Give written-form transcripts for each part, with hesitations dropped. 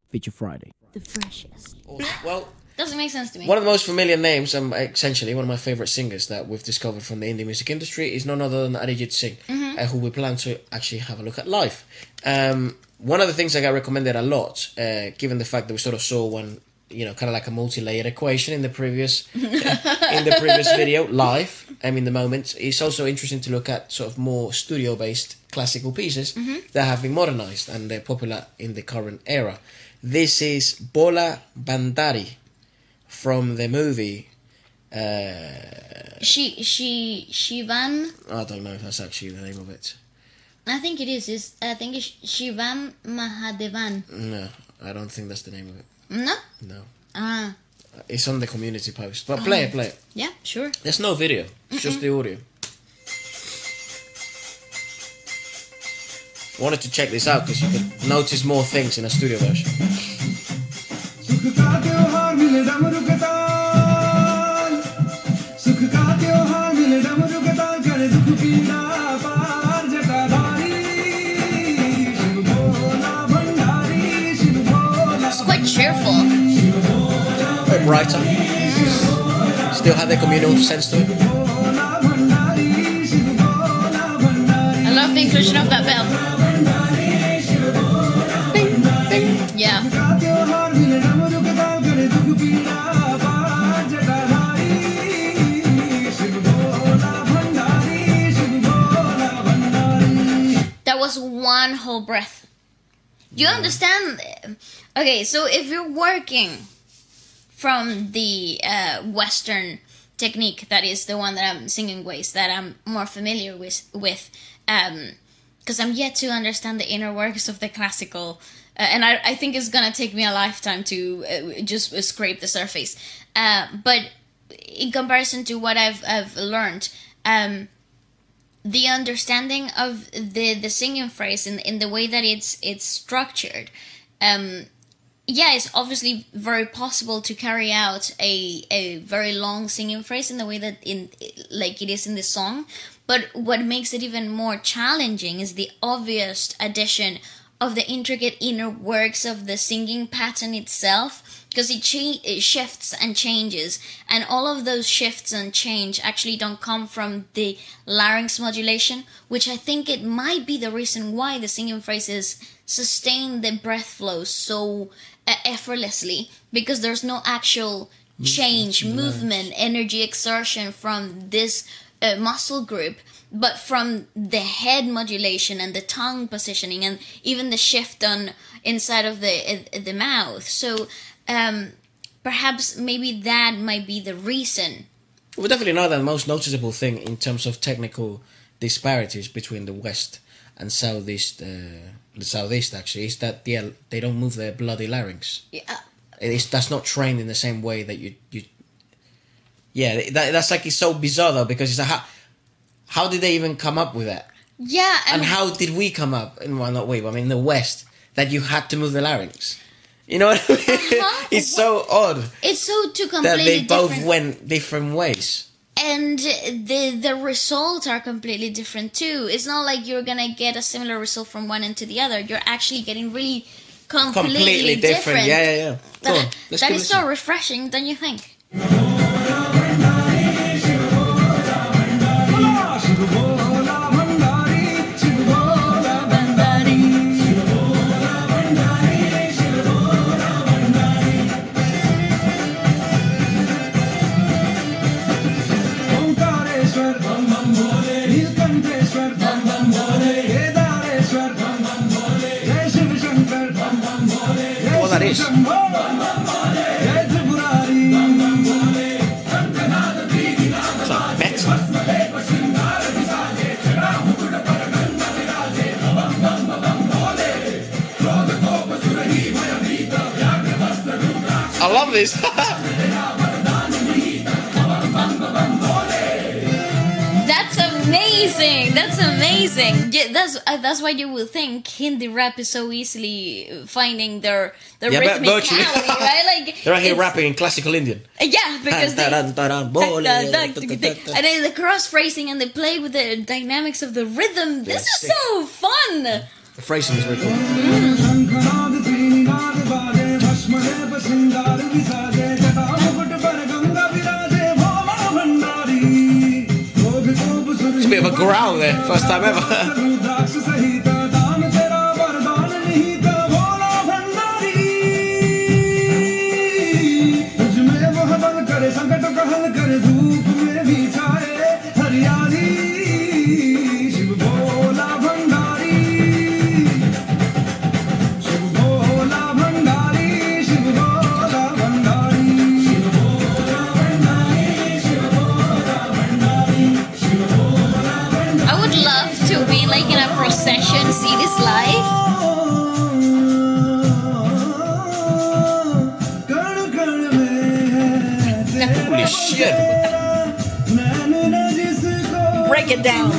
Feature Friday. The freshest. Well, Doesn't make sense to me. one of the most familiar names, essentially one of my favorite singers that we've discovered from the indie music industry, is none other than Arijit Singh, who we plan to actually have a look at live. One of the things I got recommended a lot, given the fact that we sort of saw one, kind of like a multi-layered equation in the previous video live. The moment, it's also interesting to look at sort of more studio-based classical pieces that have been modernized and they're popular in the current era. This is Bhola Bhandari from the movie. Shivan. I don't know if that's actually the name of it. I think it is. I think it's Shivam Mahadevan. No, I don't think that's the name of it. No. No. Ah. It's on the community post. But play it. Yeah, sure. There's no video. It's just the audio. I wanted to check this out because you could notice more things in a studio version. It's quite cheerful. Brighter. Still have the communal sense to it. I love the inclusion of that bell. Ding, ding. Yeah. That was one whole breath. You understand? Okay, so if you're working from the Western technique, that is the one that I'm singing ways that I'm more familiar with, because I'm yet to understand the inner workings of the classical, and I think it's gonna take me a lifetime to just scrape the surface. But in comparison to what I've learned, the understanding of the singing phrase in the way that it's structured. Yeah, it's obviously very possible to carry out a very long singing phrase in the way that like it is in the song. But what makes it even more challenging is the obvious addition of the intricate inner works of the singing pattern itself, because it shifts and changes, and all of those shifts and change actually don't come from the larynx modulation, which I think it might be the reason why the singing phrases sustain the breath flow so effortlessly, because there's no actual change, movement, energy exertion from this muscle group, but from the head modulation and the tongue positioning and even the shift on inside of the mouth. So perhaps maybe that might be the reason. We definitely know that the most noticeable thing in terms of technical disparities between the West and Southeast, the Southeast actually, is that they don't move their bloody larynx. Yeah. That's not trained in the same way that you that's like, it's so bizarre though, because it's like, how did they even come up with that? Yeah. And how did we come up, in the West, that you had to move the larynx? You know what I mean? It's so odd. It's so two completely that they both different, went different ways. and the results are completely different too. It's not like you're gonna get a similar result from one end to the other. You're actually getting really completely different. Yeah. That is so refreshing, don't you think? What that is? It's like metal. I love this. That's amazing. That's amazing. Yeah, that's why you would think Hindi rap is so easily finding their rhythmicality, right? Like They're out here rapping in classical Indian. Yeah, because and then the cross phrasing and they play with the dynamics of the rhythm. This is so fun. The phrasing is really cool. growl there, first time ever. Procession, see this live. Holy shit! Break it down.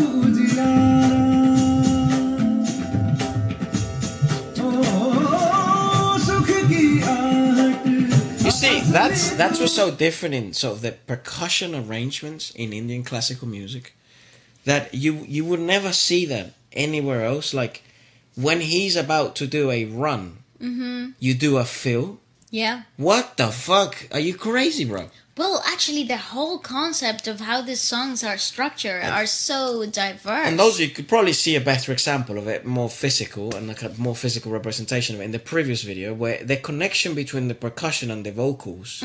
You see, that's what's so different in sort of the percussion arrangements in Indian classical music, that you would never see that anywhere else. Like when he's about to do a run, you do a fill. Yeah. What the fuck? Are you crazy, bro? Well, actually, the whole concept of how these songs are structured are so diverse. And those, you could probably see a better example of it, more physical, and like a more physical representation of it in the previous video, where the connection between the percussion and the vocals,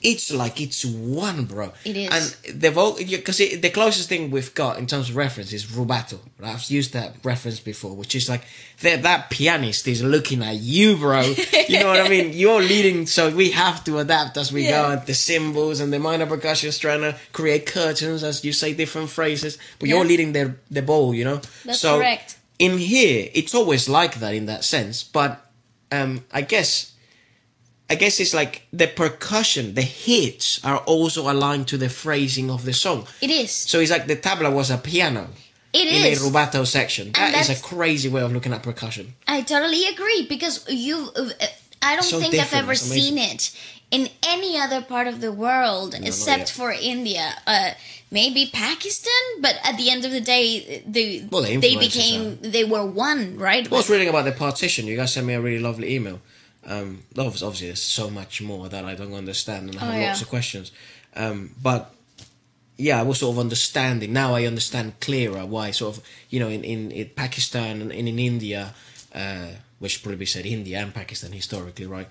it's like it's one, bro. It is. And the vocal, because the closest thing we've got in terms of reference is rubato. I've used that reference before, which is like that pianist is looking at you, bro. You know what I mean? You're leading, so we have to adapt as we go. And the cymbals and the minor percussion is trying to create curtains as you say different phrases, but you're leading the ball, you know? That's so correct. In here, it's always like that in that sense, but I guess it's like the percussion, the hits are also aligned to the phrasing of the song. It is. So it's like the tabla was a piano. It in is. a rubato section. That is a crazy way of looking at percussion. I totally agree, because I don't think I've ever seen it in any other part of the world except for India. Maybe Pakistan, but at the end of the day, they were one, right? I was reading about the partition. You guys sent me a really lovely email. Obviously there's so much more that I don't understand, and I have lots of questions. But yeah, I was sort of understanding. Now I understand clearer why sort of, you know, in Pakistan and in India, which probably be said India and Pakistan historically, right?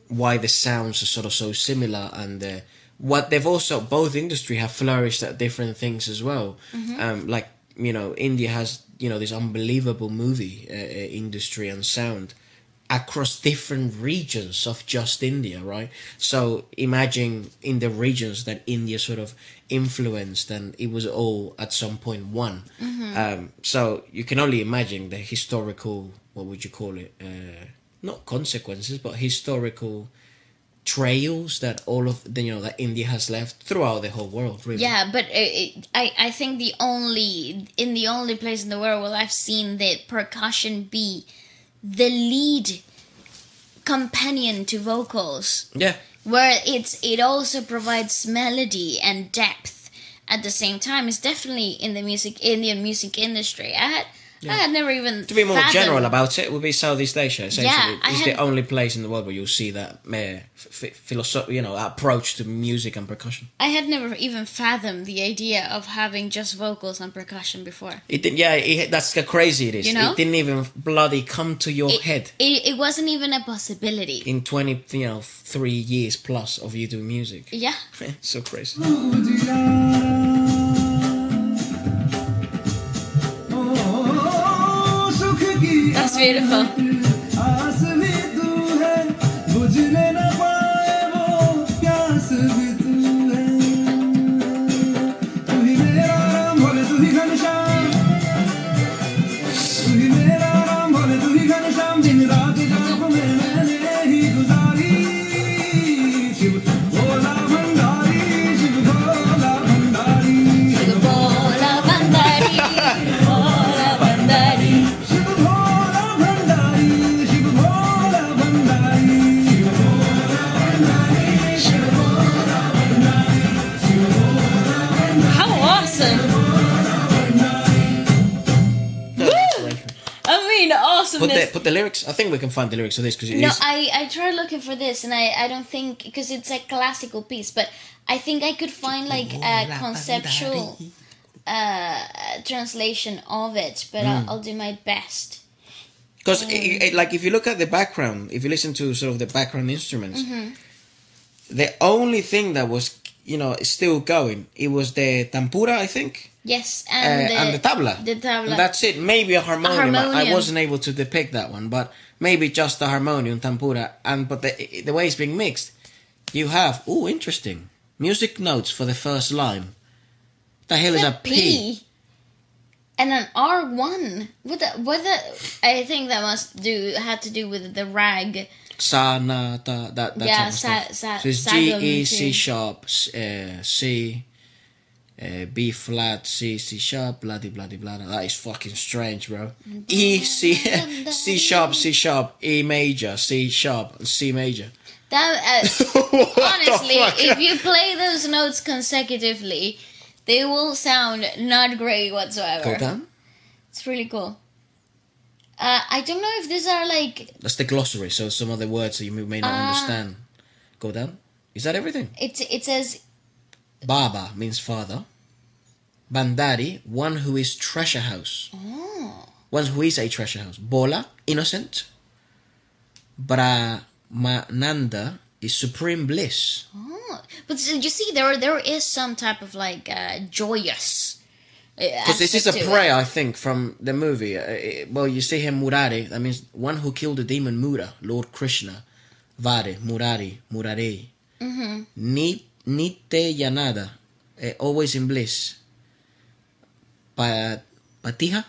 Why the sounds are sort of so similar, and what they've also, both industry have flourished at different things as well. Like, you know, India has, you know, this unbelievable movie industry and sound across different regions of just India, right? So imagine in the regions that India sort of influenced, and it was all at some point one. So you can only imagine the historical, what would you call it? Not consequences, but historical trails that all of the, you know, that India has left throughout the whole world, really. Yeah, but I think the only place in the world where I've seen the percussion be the lead companion to vocals. Yeah. Where it also provides melody and depth at the same time. It's definitely in the Indian music industry. I had never even to be more general about it, would be Southeast Asia. Essentially, Yeah, it's the only place in the world where you'll see that approach to music and percussion. I had never even fathomed the idea of having just vocals and percussion before. It did, yeah. That's how crazy it is. You know? It didn't even bloody come to your head. It wasn't even a possibility. In 3 years plus of you doing music. Yeah. So crazy. That's beautiful. Put the lyrics. I think we can find the lyrics of this, because I tried looking for this, and I don't think, because it's a classical piece, but I think I could find like a conceptual translation of it, but I'll do my best. Because, like, if you look at the background, if you listen to sort of the background instruments, the only thing that was, still going, it was the tampura, I think. Yes, and the tabla. The tabla. And that's it. Maybe a harmonium. harmonium. I wasn't able to depict that one, but maybe just the harmonium, tampura. But the way it's being mixed, you have, interesting, music notes for the first line. The hell is a P? And an R1. What I think that had to do with the rag. Sa, na, ta, that type of stuff. So it's G, E, C sharp, C, B flat, C sharp, blah, blah, blah. That is fucking strange, bro. E, C, C sharp, E major, C sharp, and C major. That honestly, if you play those notes consecutively, they will sound not great whatsoever. Go down? It's really cool. I don't know if these are like... That's the glossary, so some of the words that you may not understand. Go down? Is that everything? It says... Baba means father. Bhandari, one who is treasure house. Oh. One who is a treasure house. Bhola, innocent. Brahmananda is supreme bliss. Oh. But you see, there is some type of like joyous... Because this is a prayer, I think, from the movie. You see him Murari, that means one who killed the demon Mura, Lord Krishna. Vare, Murari, Murare. Nite Yanada, always in bliss. Patiha,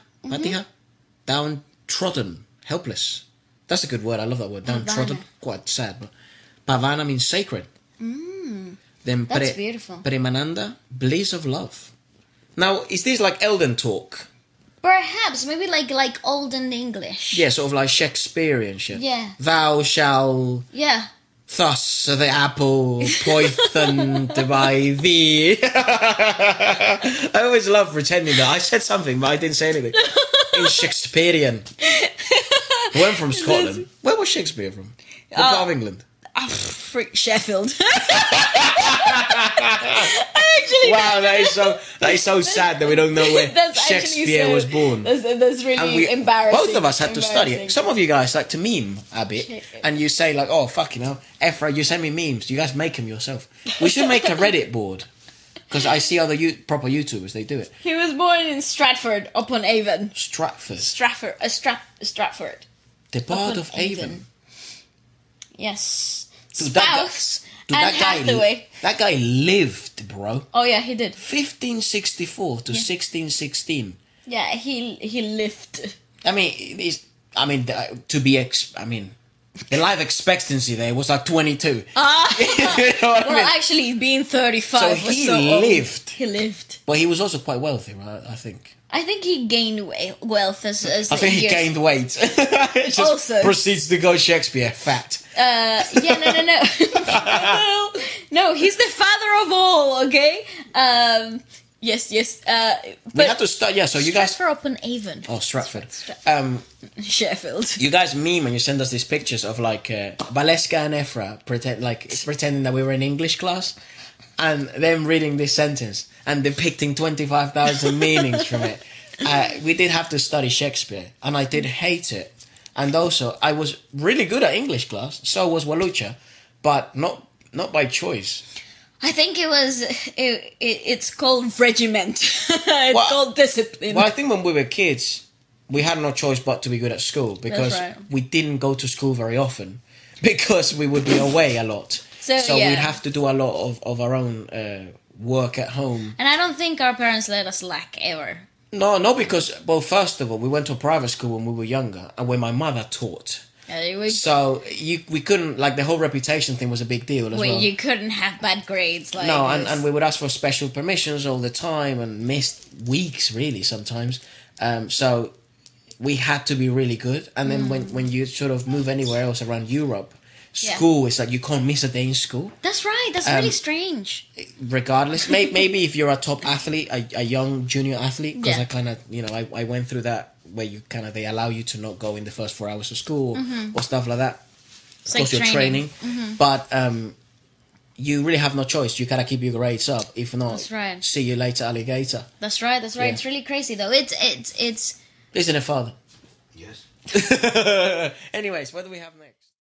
downtrodden, helpless. That's a good word, I love that word, downtrodden, quite sad. But Pavana means sacred. Then That's beautiful. Premananda, bliss of love. Now, is this like Elden talk? Perhaps, maybe like olden English. Yeah, sort of like Shakespearean shit. Yeah. Thou shall... Yeah. Thus the apple poisoned by thee. I always love pretending that I said something, but I didn't say anything. In Shakespearean. We're from Scotland. Where was Shakespeare from? What part of England? Sheffield. Wow, that is so sad that we don't know where Shakespeare was born. That's really embarrassing. Both of us had to study it. Some of you guys like to meme a bit, and you say like, "Oh fuck, Efra, you send me memes. You guys make them yourself." We should make a Reddit board because I see other proper YouTubers they do it. He was born in Stratford upon Avon. Stratford. Stratford. The part of Avon. Yes. Dude, Spouse and Hathaway. That guy lived, bro. Oh yeah, he did. 1564 to 1616. Yeah, he lived. I mean, the life expectancy there was like 22. You know what I mean? Actually, being 35 so was he so lived. Old. He lived. But he was also quite wealthy, right? I think. I think he gained wealth as I think he gained weight. Just also proceeds to go Shakespeare fat. No. No, he's the father of all. Okay. Yes. We have to start. Yeah. So you guys. Stratford upon Avon. Oh, Stratford. Sheffield. You guys meme and you send us these pictures of like Waleska and Efra pretending that we were in English class, and them reading this sentence and depicting 25,000 meanings from it. We did have to study Shakespeare, and I did hate it. And also, I was really good at English class. So was Walucha, but not by choice. I think it's called regiment. It's called discipline. Well, I think when we were kids, we had no choice but to be good at school because we didn't go to school very often because we would be away a lot. So we'd have to do a lot of our own work at home. And I don't think our parents let us lack ever. No, because, first of all, we went to a private school when we were younger and when my mother taught. So we couldn't, like, the whole reputation thing was a big deal as well. You couldn't have bad grades. Like no, and we would ask for special permissions all the time and missed weeks, really, sometimes. So we had to be really good. And then when you sort of move anywhere else around Europe, school is like you can't miss a day in school. That's right. That's really strange. Regardless, maybe if you're a top athlete, a young junior athlete, because I kind of, I went through that where you kind of they allow you to not go in the first 4 hours of school or stuff like that. Of course, you're training, but you really have no choice. You gotta keep your grades up. If not, That's right. See you later, alligator. That's right. That's right. Yeah. It's really crazy though. It's Isn't it, Father? Yes. Anyways, what do we have next?